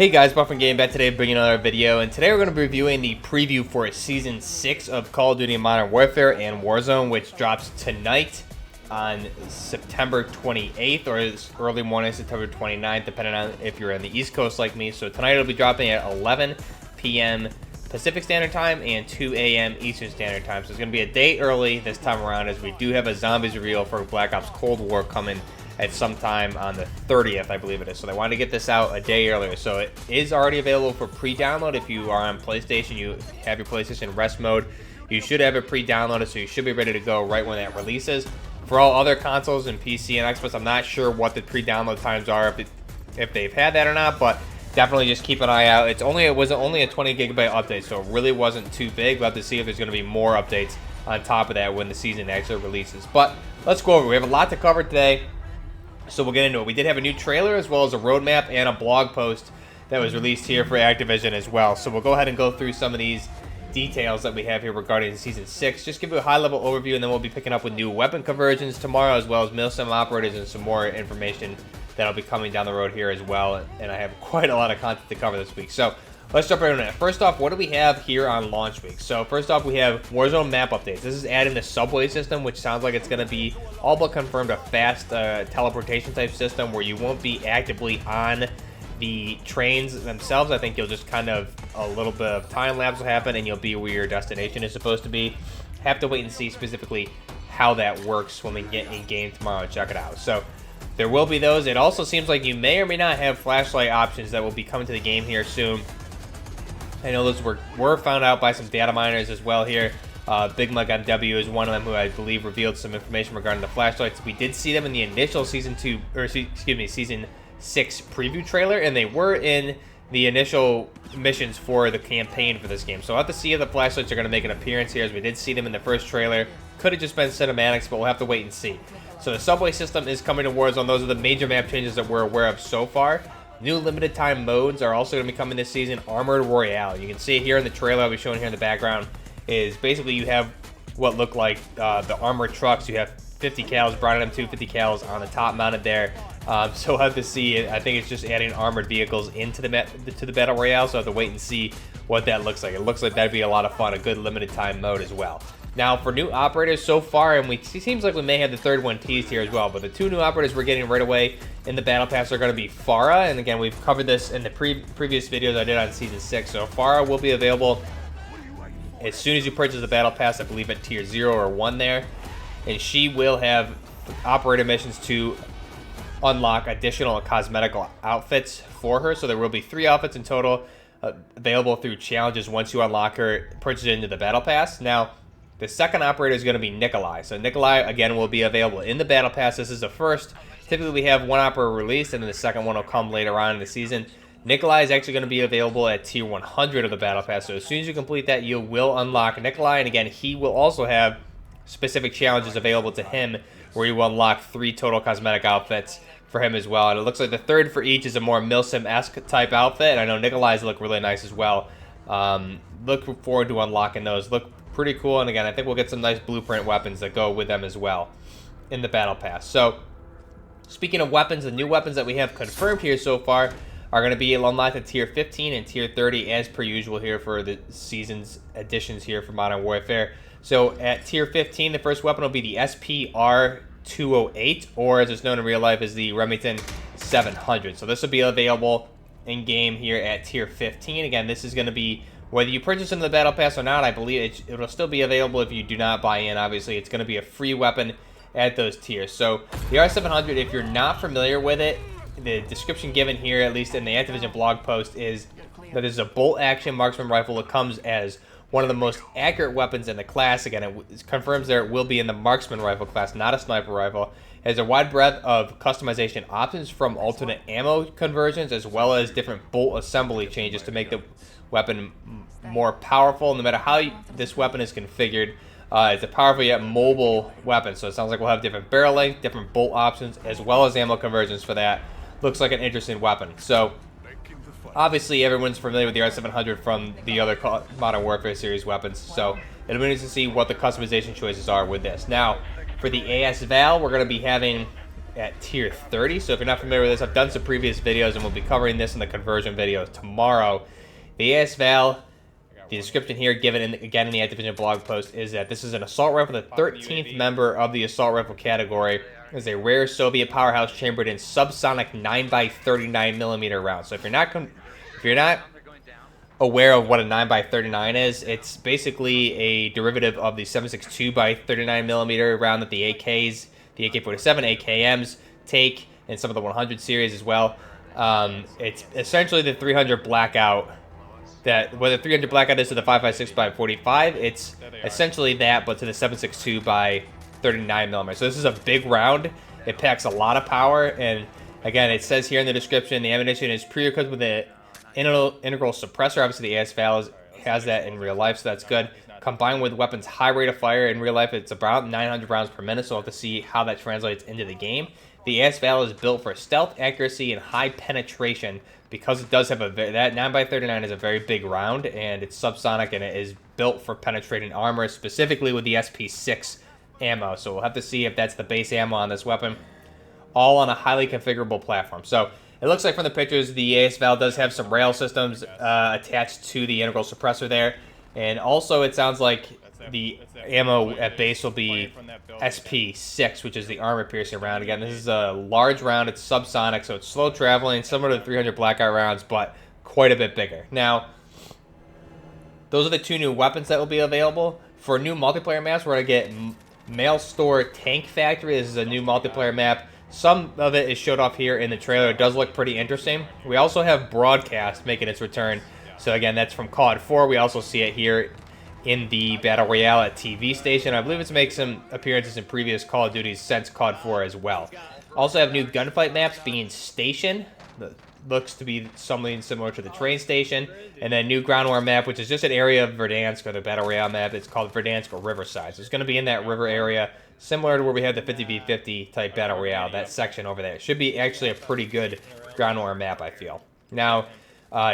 Hey guys, Buff and Game back today bringing another video, and today we're going to be reviewing the preview for Season 6 of Call of Duty Modern Warfare and Warzone, which drops tonight on September 28th, or it's early morning September 29th, depending on if you're on the East Coast like me. So tonight it'll be dropping at 11 p.m. Pacific Standard Time and 2 a.m. Eastern Standard Time. So it's going to be a day early this time around, as we do have a Zombies reveal for Black Ops Cold War coming at some time on the 30th, I believe it is. So they wanted to get this out a day earlier. So it is already available for pre-download. If you are on PlayStation, you have your PlayStation rest mode, you should have it pre-downloaded, so you should be ready to go right when that releases. For all other consoles and PC and Xbox, I'm not sure what the pre-download times are, if they've had that or not, but definitely just keep an eye out. It was only a 20 gigabyte update, so it really wasn't too big. We'll have to see if there's going to be more updates on top of that when the season actually releases. But let's go over. We have a lot to cover today, so we'll get into it. We did have a new trailer as well as a roadmap and a blog post that was released here for Activision as well. So we'll go ahead and go through some of these details that we have here regarding Season 6. Just give you a high-level overview, and then we'll be picking up with new weapon conversions tomorrow, as well as Milsim operators and some more information that'll be coming down the road here as well. And I have quite a lot of content to cover this week. So let's jump right into it. First off, what do we have here on launch week? So first off, we have Warzone map updates. This is adding the subway system, which sounds like it's going to be all but confirmed a fast teleportation type system where you won't be actively on the trains themselves. I think you'll just kind of, a little bit of time lapse will happen and you'll be where your destination is supposed to be. Have to wait and see specifically how that works when we get in game tomorrow and check it out. So there will be those. It also seems like you may or may not have flashlight options that will be coming to the game here soon. I know those were found out by some data miners as well here. Big Mug MW is one of them who I believe revealed some information regarding the flashlights. We did see them in the initial Season 6 preview trailer, and they were in the initial missions for the campaign for this game. So we'll have to see if the flashlights are going to make an appearance here, as we did see them in the first trailer. Could have just been cinematics, but we'll have to wait and see. So the subway system is coming to Warzone. Those are the major map changes that we're aware of so far. New limited time modes are also going to be coming this season. Armored Royale. You can see it here in the trailer I'll be showing here in the background. Is basically you have what look like the armored trucks. You have 50 cals, Brown M2 50 cals on the top mounted there. So we'll have to see it. I think it's just adding armored vehicles into the Battle Royale, so I have to wait and see what that looks like. It looks like that'd be a lot of fun, a good limited time mode as well. Now for new operators so far, and it seems like we may have the third one teased here as well, but the two new operators we're getting right away in the Battle Pass are going to be Farah, and again, we've covered this in the previous videos I did on Season 6. So Farah will be available as soon as you purchase the Battle Pass, I believe at Tier 0 or 1 there, and she will have operator missions to unlock additional cosmetic outfits for her. So there will be 3 outfits in total available through challenges once you unlock her, purchase it into the Battle Pass. Now, the second operator is going to be Nikolai. So Nikolai, again, will be available in the Battle Pass. This is the first. Typically, we have one operator released, and then the second one will come later on in the season. Nikolai is actually going to be available at Tier 100 of the Battle Pass. So as soon as you complete that, you will unlock Nikolai. And again, he will also have specific challenges available to him, where you will unlock 3 total cosmetic outfits for him as well. And it looks like the third for each is a more Milsim-esque type outfit. And I know Nikolai's look really nice as well. Look forward to unlocking those. Look pretty cool, and again, I think we'll get some nice blueprint weapons that go with them as well in the Battle Pass. So, speaking of weapons, the new weapons that we have confirmed here so far are going to be unlocked at Tier 15 and Tier 30 as per usual here for the season's additions here for Modern Warfare. So, at Tier 15, the first weapon will be the SPR-208, or as it's known in real life as the Remington 700. So, this will be available in-game here at Tier 15. Again, this is going to be, whether you purchase into the Battle Pass or not, I believe it'll still be available if you do not buy in. Obviously, it's going to be a free weapon at those tiers. So the R700, if you're not familiar with it, the description given here, at least in the Activision blog post, is that it's a bolt-action marksman rifle that comes as one of the most accurate weapons in the class. Again, it confirms there it will be in the marksman rifle class, not a sniper rifle. It has a wide breadth of customization options, from alternate ammo conversions as well as different bolt assembly changes to make the weapon more powerful. No matter how this weapon is configured, it's a powerful yet mobile weapon. So it sounds like we'll have different barrel length, different bolt options, as well as ammo conversions for that. Looks like an interesting weapon. So obviously everyone's familiar with the R700 from the other Modern Warfare series weapons. So it'll be interesting to see what the customization choices are with this. Now, for the AS VAL, we're going to be having at tier 30. So if you're not familiar with this, I've done some previous videos, and we'll be covering this in the conversion video tomorrow. The AS VAL, the description here given again in the Activision blog post, is that this is an assault rifle, the 13th member of the assault rifle category. Is a rare Soviet powerhouse chambered in subsonic 9x39mm rounds. So if you're not aware of what a 9x39 is, it's basically a derivative of the 7.62x39mm round that the AKs, the AK-47, AKMs take, and some of the 100 series as well. It's essentially the 300 blackout. That whether 300 blackout is to the 5.56x45, it's essentially that, but to the 7.62x39mm. So this is a big round. It packs a lot of power, and again, it says here in the description, the ammunition is pre-equipped with an integral suppressor. Obviously, the AS VAL has that in real life, so that's good. Combined with weapon's high rate of fire, in real life, it's about 900 rounds per minute, so we'll have to see how that translates into the game. The AS VAL is built for stealth, accuracy, and high penetration because it does have that 9x39 is a very big round, and it's subsonic, and it is built for penetrating armor, specifically with the SP6 ammo. So we'll have to see if that's the base ammo on this weapon, all on a highly configurable platform. So it looks like from the pictures, the AS VAL does have some rail systems attached to the integral suppressor there, and also it sounds like the ammo at base will be SP6, which is the armor-piercing round. Again, this is a large round. It's subsonic, so it's slow traveling, similar to the 300 blackout rounds, but quite a bit bigger. Now, those are the two new weapons that will be available. For new multiplayer maps, we're going to get Mail Store Tank Factory. This is a new multiplayer map. Some of it is showed off here in the trailer. It does look pretty interesting. We also have Broadcast making its return. So again, that's from COD 4. We also see it here in the Battle Royale at TV Station. I believe it's made some appearances in previous Call of Duties since COD 4 as well. Also have new gunfight maps being Station. That looks to be something similar to the train station. And then new ground war map, which is just an area of Verdansk, or the Battle Royale map. It's called Verdansk or Riverside. So it's going to be in that river area, similar to where we had the 50v50 type Battle Royale, that section over there. It should be actually a pretty good ground war map, I feel. Now,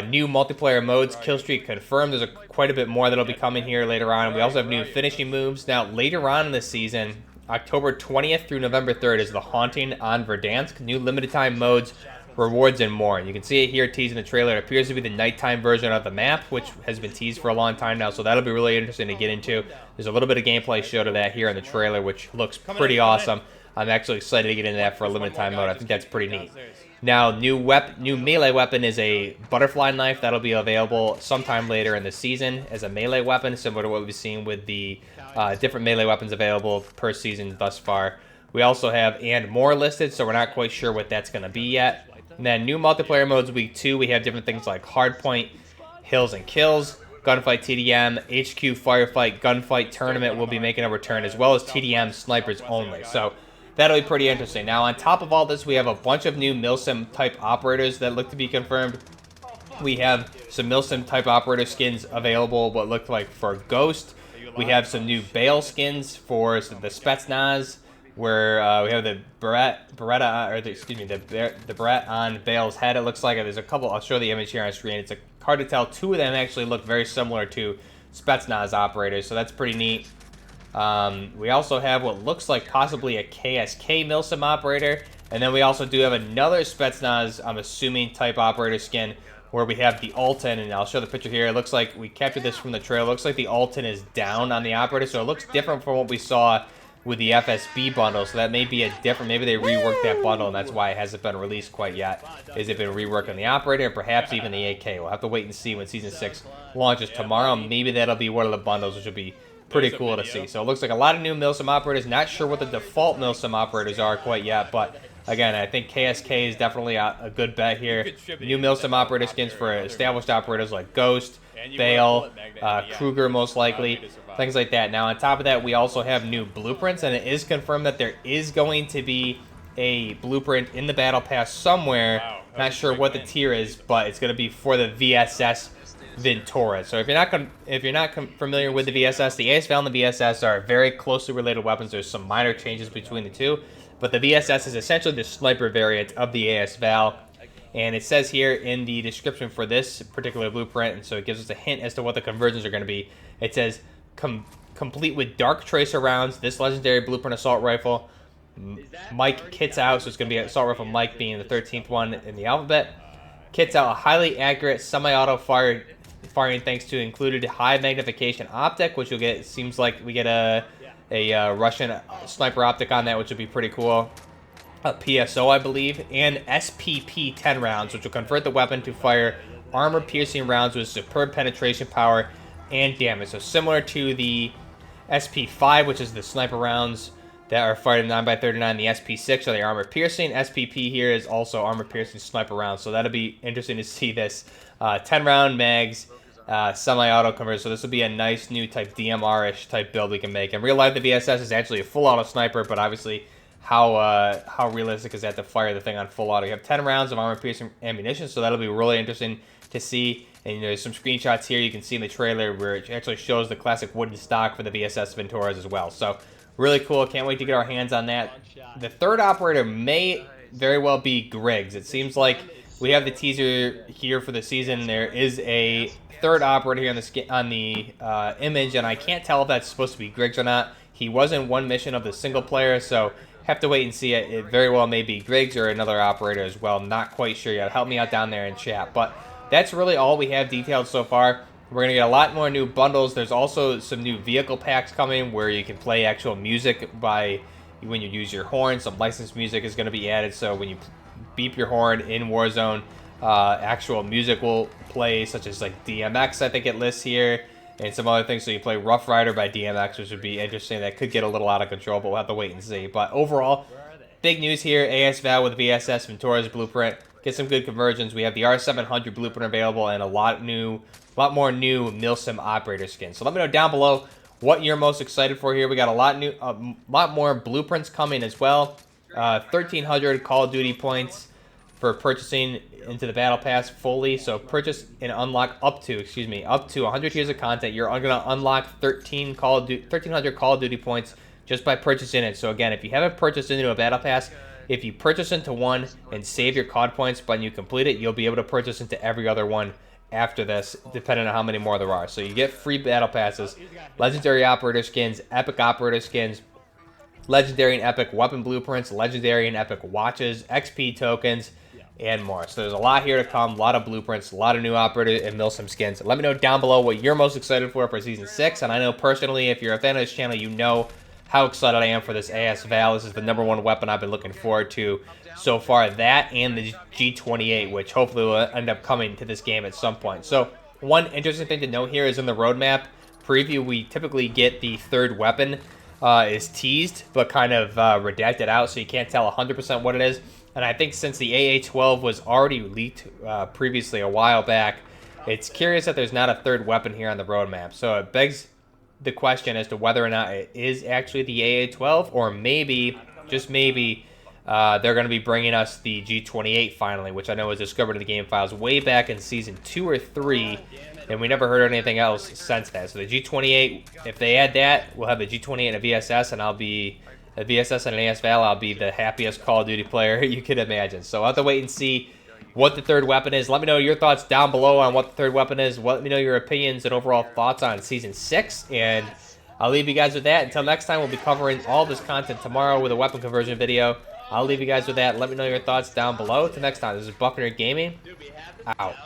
new multiplayer modes, kill streak confirmed. There's quite a bit more that'll be coming here later on. We also have new finishing moves. Now, later on in the season, October 20th through November 3rd is the Haunting on Verdansk. New limited time modes, rewards, and more. You can see it here teased in the trailer. It appears to be the nighttime version of the map, which has been teased for a long time now, so that'll be really interesting to get into. There's a little bit of gameplay showed of that here in the trailer, which looks pretty awesome. I'm actually excited to get into that for a limited time mode. I think that's pretty neat. Now, new melee weapon is a butterfly knife. That'll be available sometime later in the season as a melee weapon, similar to what we've seen with the different melee weapons available per season thus far. We also have and more listed, so we're not quite sure what that's going to be yet. And then new multiplayer modes week 2, we have different things like Hardpoint, Hills and Kills, Gunfight TDM, HQ Firefight, Gunfight Tournament will be making a return, as well as TDM Snipers only. So that'll be pretty interesting. Now, on top of all this, we have a bunch of new Milsim type operators that look to be confirmed. We have some Milsim type operator skins available, what looked like for Ghost. We have some new Bale skins for the Spetsnaz, where we have the Beretta, or the Beretta on Bale's head. It looks like there's a couple. I'll show the image here on screen. It's hard to tell. Two of them actually look very similar to Spetsnaz operators, so that's pretty neat. We also have what looks like possibly a KSK Milsim operator, and then we also do have another Spetsnaz, I'm assuming, type operator skin, where we have the Alton, and I'll show the picture here. It looks like we captured this from the trailer. It looks like the Alton is down on the operator, so it looks different from what we saw with the FSB bundle, so that may be a different, maybe they reworked that bundle, and that's why it hasn't been released quite yet. Is it been reworked on the operator, and perhaps even the AK? We'll have to wait and see when Season 6 launches tomorrow. Maybe that'll be one of the bundles, which will be pretty cool to see. So it looks like a lot of new Milsim operators. Not sure what the default Milsim operators are quite yet, but again, I think KSK is definitely a good bet here. New Milsim operator skins for established operators like Ghost, Bale, Kruger most likely, things like that. Now, on top of that, we also have new blueprints, and it is confirmed that there is going to be a blueprint in the Battle Pass somewhere. Not sure what the tier is, but it's going to be for the VSS Ventura. So if you're not familiar with the VSS, the AS VAL and the VSS are very closely related weapons. There's some minor changes between the two, but the VSS is essentially the sniper variant of the AS VAL. And it says here in the description for this particular blueprint, and so it gives us a hint as to what the conversions are going to be. It says, complete with dark tracer rounds, this legendary blueprint assault rifle Mike kits out, so it's going to be assault rifle Mike being the 13th one in the alphabet. Kits out a highly accurate semi-auto firing thanks to included high magnification optic, which you'll get. It seems like we get a Russian sniper optic on that, which would be pretty cool. A PSO, I believe, and SPP 10 rounds, which will convert the weapon to fire armor-piercing rounds with superb penetration power and damage. So similar to the SP5, which is the sniper rounds that are fired in 9x39, the SP6 are the armor-piercing. SPP here is also armor-piercing sniper rounds, so that'll be interesting to see this. 10-round mags, semi-auto converter, so this will be a nice new type DMR-ish type build we can make. In real life, the VSS is actually a full-auto sniper, but obviously how realistic is that to fire the thing on full auto? You have 10 rounds of armor-piercing ammunition, so that'll be really interesting to see. And there's some screenshots here you can see in the trailer where it actually shows the classic wooden stock for the VSS Venturas as well. So really cool. Can't wait to get our hands on that. The third operator may very well be Griggs. It seems like we have the teaser here for the season. There is a third operator here on the image, and I can't tell if that's supposed to be Griggs or not. He was in one mission of the single player, so have to wait and see it. It very well may be Griggs or another operator as well. Not quite sure yet. Help me out down there in chat. But that's really all we have detailed so far. We're going to get a lot more new bundles. There's also some new vehicle packs coming where you can play actual music when you use your horn. Some licensed music is going to be added. So when you beep your horn in Warzone, actual music will play, such as like DMX, I think it lists here, and some other things. So you play Rough Rider by DMX, which would be interesting. That could get a little out of control, but we'll have to wait and see. But overall, big news here. AS VAL with VSS Ventura's blueprint. Get some good conversions. We have the R700 blueprint available and a lot more new Milsim operator skins. So let me know down below what you're most excited for here. We got a lot more blueprints coming as well. 1,300 Call of Duty points for purchasing into the Battle Pass fully. So purchase and unlock up to 100 tiers of content. You're going to unlock 1,300 Call of Duty points just by purchasing it. So again, if you haven't purchased into a Battle Pass, if you purchase into one and save your COD points when you complete it, you'll be able to purchase into every other one after this, depending on how many more there are. So you get free Battle Passes, Legendary Operator skins, Epic Operator skins, Legendary and Epic Weapon Blueprints, Legendary and Epic Watches, XP tokens, and more. So there's a lot here to come, a lot of blueprints, a lot of new Operator and Milsim skins. Let me know down below what you're most excited for Season 6. And I know personally, if you're a fan of this channel, you know how excited I am for this AS VAL. This is the #1 weapon I've been looking forward to so far. That and the G28, which hopefully will end up coming to this game at some point. So one interesting thing to note here is in the roadmap preview, we typically get the third weapon is teased, but kind of redacted out, so you can't tell 100% what it is. And I think since the AA-12 was already leaked previously a while back, it's curious that there's not a third weapon here on the roadmap. So it begs the question as to whether or not it is actually the AA-12, or maybe, just maybe, they're going to be bringing us the G28 finally, which I know was discovered in the game files way back in Season 2 or 3, and we never heard anything else since that. So the G28, if they add that, we'll have the G28 and a VSS, and I'll be a VSS and an AS VAL. I'll be the happiest Call of Duty player you could imagine. So I'll have to wait and see what the third weapon is. Let me know your thoughts down below on what the third weapon is. Let me know your opinions and overall thoughts on Season 6. And I'll leave you guys with that. Until next time, we'll be covering all this content tomorrow with a weapon conversion video. I'll leave you guys with that. Let me know your thoughts down below. Until next time, this is Buckner Gaming. Out.